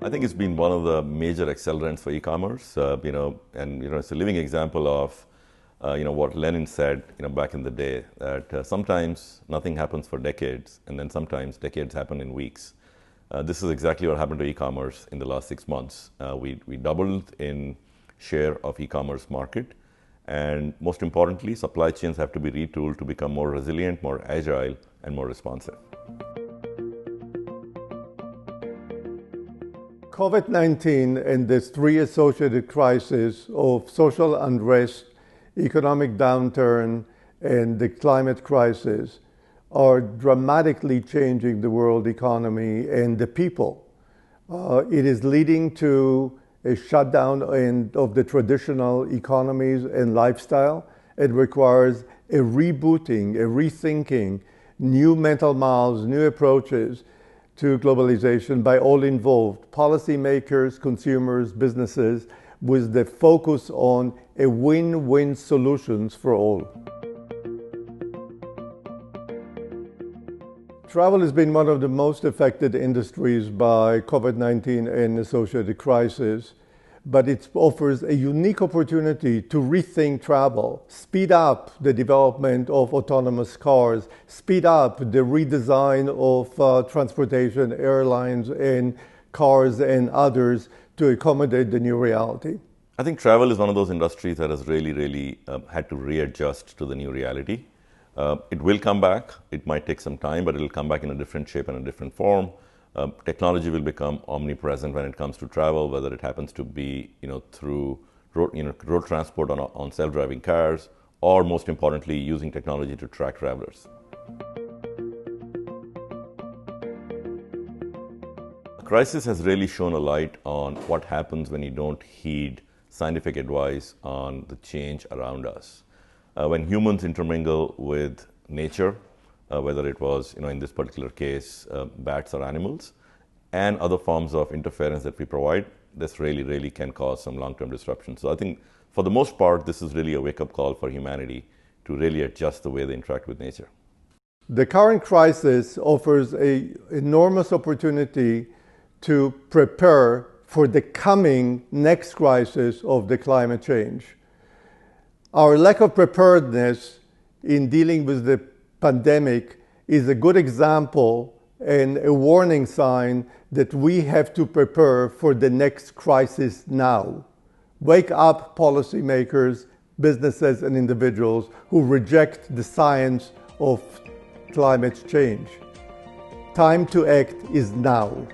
I think it's been one of the major accelerants for e-commerce, it's a living example of, what Lenin said, back in the day, that sometimes nothing happens for decades, and then sometimes decades happen in weeks. This is exactly what happened to e-commerce in the last 6 months. We doubled in share of e-commerce market, and most importantly, supply chains have to be retooled to become more resilient, more agile, and more responsive. COVID-19 and the three associated crises of social unrest, economic downturn, and the climate crisis are dramatically changing the world economy and the people. It is leading to a shutdown of the traditional economies and lifestyle. It requires a rebooting, a rethinking, new mental models, new approaches to globalization by all involved, policymakers, consumers, businesses, with the focus on a win-win solutions for all. Travel has been one of the most affected industries by COVID-19 and associated crises, but it offers a unique opportunity to rethink travel, speed up the development of autonomous cars, speed up the redesign of transportation, airlines, and cars and others to accommodate the new reality. I think travel is one of those industries that has really had to readjust to the new reality. It will come back. It might take some time, but it will come back in a different shape and a different form. Technology will become omnipresent when it comes to travel, whether it happens to be through road transport on self-driving cars, or most importantly, using technology to track travelers. The crisis has really shone a light on what happens when you don't heed scientific advice on the change around us. When humans intermingle with nature, whether it was, in this particular case, bats or animals, and other forms of interference that we provide, this really can cause some long-term disruption. So I think, for the most part, this is really a wake-up call for humanity to really adjust the way they interact with nature. The current crisis offers an enormous opportunity to prepare for the coming next crisis of the climate change. Our lack of preparedness in dealing with the pandemic is a good example and a warning sign that we have to prepare for the next crisis now. Wake up, policymakers, businesses, and individuals who reject the science of climate change. Time to act is now.